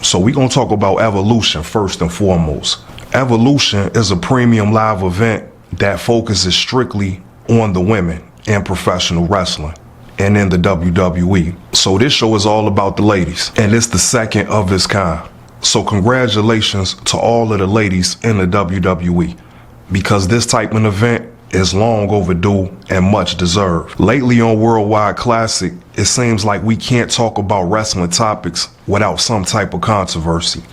So we're going to talk about Evolution first and foremost. Evolution is a premium live event that focuses strictly on the women in professional wrestling and in the WWE. So this show is all about the ladies, and it's the second of its kind. So congratulations to all of the ladies in the WWE, because this type of event is long overdue and much deserved. Lately on Worldwide Classic, it seems like we can't talk about wrestling topics without some type of controversy.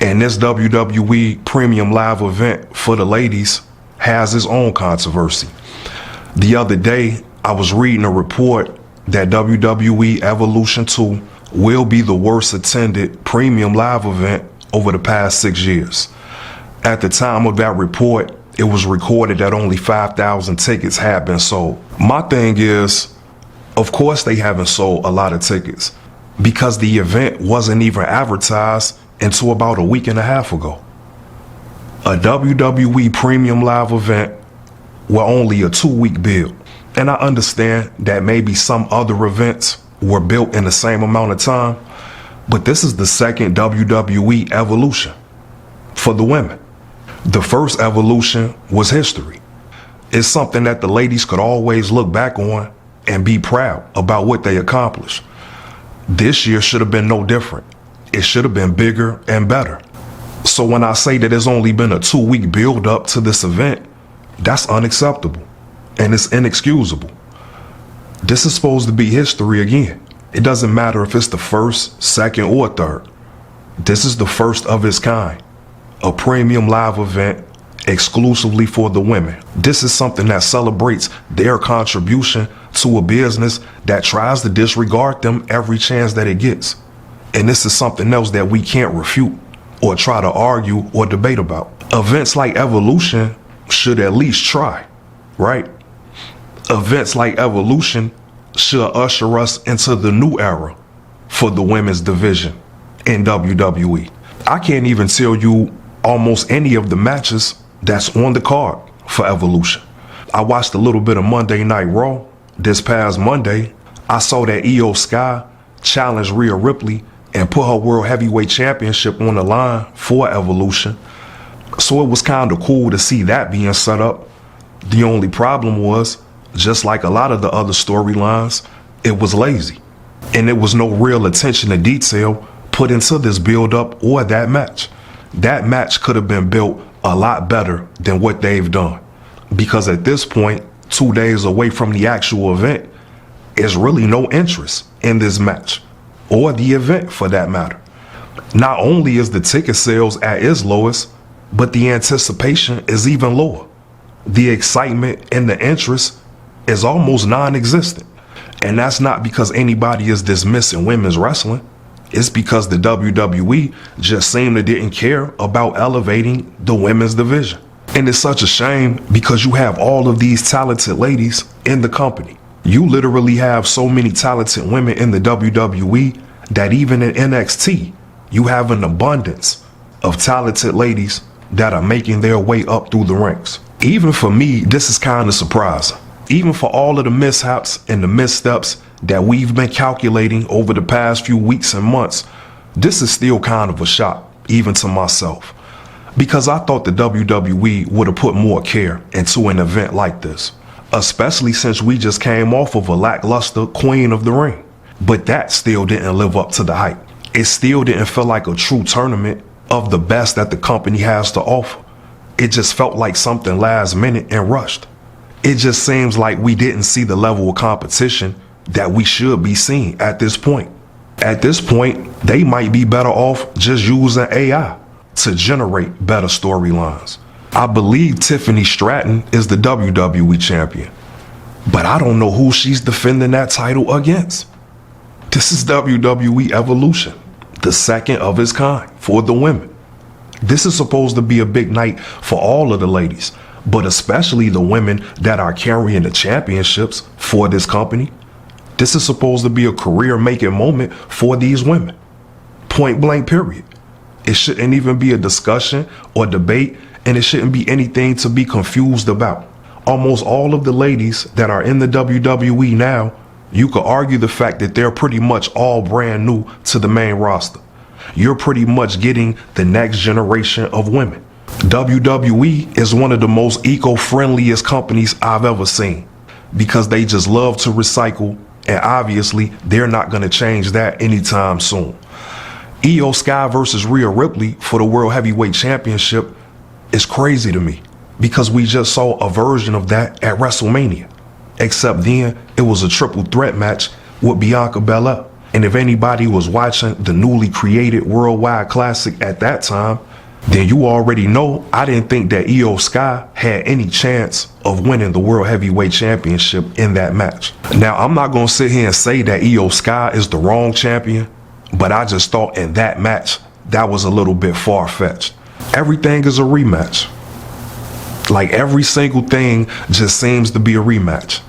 And this WWE premium live event for the ladies has its own controversy. The other day, I was reading a report that WWE Evolution 2 will be the worst attended premium live event over the past 6 years. At the time of that report, it was recorded that only 5,000 tickets had been sold. My thing is, of course they haven't sold a lot of tickets, because the event wasn't even advertised until about a week and a half ago. A WWE premium live event with only a 2-week build. And I understand that maybe some other events were built in the same amount of time, but this is the second WWE Evolution for the women. The first Evolution was history. It's something that the ladies could always look back on and be proud about what they accomplished. This year should have been no different. It should have been bigger and better. So when I say that there's only been a 2-week build up to this event, that's unacceptable and it's inexcusable. This is supposed to be history again. It doesn't matter if it's the first, second, or third. This is the first of its kind. A premium live event exclusively for the women. This is something that celebrates their contribution to a business that tries to disregard them every chance that it gets. And this is something else that we can't refute or try to argue or debate about. Events like Evolution should at least try, right? Events like Evolution should usher us into the new era for the women's division in WWE. I can't even tell you almost any of the matches that's on the card for Evolution. I watched a little bit of Monday Night Raw this past Monday. I saw that Io Sky challenged Rhea Ripley and put her World Heavyweight Championship on the line for Evolution. So it was kind of cool to see that being set up. The only problem was, just like a lot of the other storylines, it was lazy. And there was no real attention to detail put into this build-up or that match. That match could have been built a lot better than what they've done. Because at this point, 2 days away from the actual event, there's really no interest in this match, or the event for that matter. Not only is the ticket sales at its lowest, but the anticipation is even lower. The excitement and the interest is almost non-existent. And that's not because anybody is dismissing women's wrestling. It's because the WWE just seemed to didn't care about elevating the women's division. And it's such a shame, because you have all of these talented ladies in the company. You literally have so many talented women in the WWE that even in NXT, you have an abundance of talented ladies that are making their way up through the ranks. Even for me, this is kind of surprising. Even for all of the mishaps and the missteps that we've been calculating over the past few weeks and months, this is still kind of a shock, even to myself. Because I thought the WWE would have put more care into an event like this, especially since we just came off of a lackluster Queen of the Ring. But that still didn't live up to the hype. It still didn't feel like a true tournament of the best that the company has to offer. It just felt like something last minute and rushed. It just seems like we didn't see the level of competition that we should be seeing at this point. At this point, they might be better off just using AI to generate better storylines. I believe Tiffany Stratton is the WWE champion, but I don't know who she's defending that title against. This is WWE Evolution, the second of its kind for the women. This is supposed to be a big night for all of the ladies, but especially the women that are carrying the championships for this company. This is supposed to be a career-making moment for these women. Point blank, period. It shouldn't even be a discussion or debate, and it shouldn't be anything to be confused about. Almost all of the ladies that are in the WWE now, you could argue the fact that they're pretty much all brand new to the main roster. You're pretty much getting the next generation of women. WWE is one of the most eco-friendliest companies I've ever seen because they just love to recycle, and obviously they're not going to change that anytime soon. Io Sky versus Rhea Ripley for the World Heavyweight Championship is crazy to me because we just saw a version of that at WrestleMania. Except then it was a triple threat match with Bianca Belair. And if anybody was watching the newly created Worldwide Classic at that time, then you already know I didn't think that Io Sky had any chance of winning the World Heavyweight Championship in that match. Now, I'm not going to sit here and say that Io Sky is the wrong champion, but I just thought in that match, that was a little bit far-fetched. Everything is a rematch. Like every single thing just seems to be a rematch.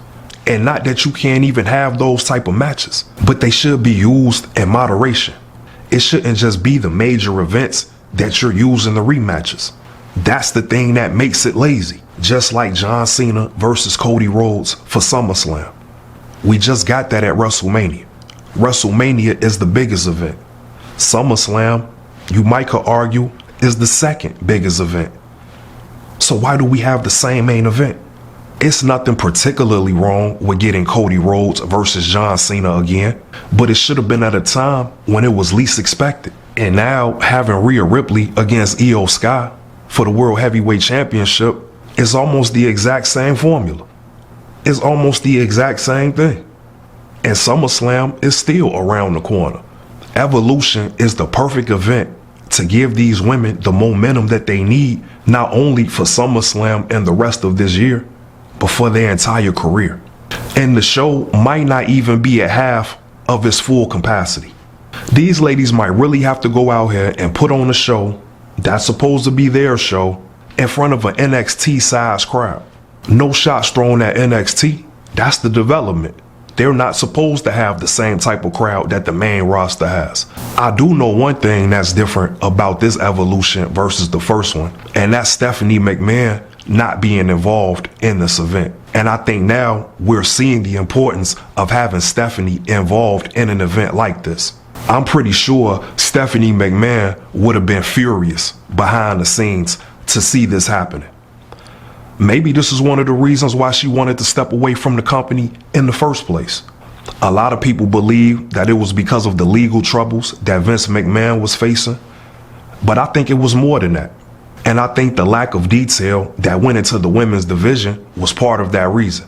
And not that you can't even have those type of matches, but they should be used in moderation. It shouldn't just be the major events that you're using the rematches. That's the thing that makes it lazy. Just like John Cena versus Cody Rhodes for SummerSlam. We just got that at WrestleMania. WrestleMania is the biggest event. SummerSlam, you might could argue, is the second biggest event. So why do we have the same main event? It's nothing particularly wrong with getting Cody Rhodes versus John Cena again, but it should have been at a time when it was least expected. And now having Rhea Ripley against Io Sky for the World Heavyweight Championship is almost the exact same formula. It's almost the exact same thing. And SummerSlam is still around the corner. Evolution is the perfect event to give these women the momentum that they need, not only for SummerSlam and the rest of this year, but for their entire career. And the show might not even be at half of its full capacity. These ladies might really have to go out here and put on a show that's supposed to be their show in front of an NXT-sized crowd. No shots thrown at NXT. That's the development. They're not supposed to have the same type of crowd that the main roster has. I do know one thing that's different about this Evolution versus the first one, and that's Stephanie McMahon not being involved in this event. And I think now we're seeing the importance of having Stephanie involved in an event like this. I'm pretty sure Stephanie McMahon would have been furious behind the scenes to see this happening. Maybe this is one of the reasons why she wanted to step away from the company in the first place. A lot of people believe that it was because of the legal troubles that Vince McMahon was facing, but I think it was more than that. And I think the lack of detail that went into the women's division was part of that reason.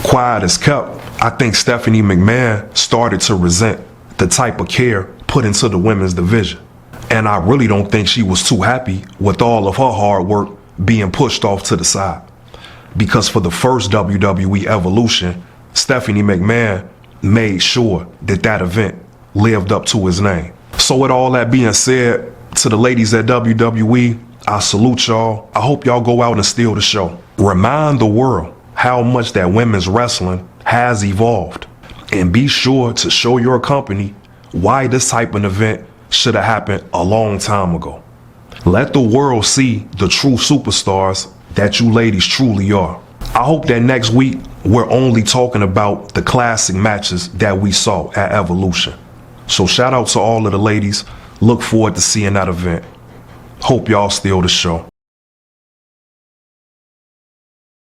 Quiet as kept, I think Stephanie McMahon started to resent the type of care put into the women's division. And I really don't think she was too happy with all of her hard work being pushed off to the side. Because for the first WWE Evolution, Stephanie McMahon made sure that that event lived up to his name. So with all that being said, to the ladies at WWE, I salute y'all. I hope y'all go out and steal the show. Remind the world how much that women's wrestling has evolved. And be sure to show your company why this type of event should have happened a long time ago. Let the world see the true superstars that you ladies truly are. I hope that next week we're only talking about the classic matches that we saw at Evolution. So shout out to all of the ladies. Look forward to seeing that event. Hope y'all steal the show.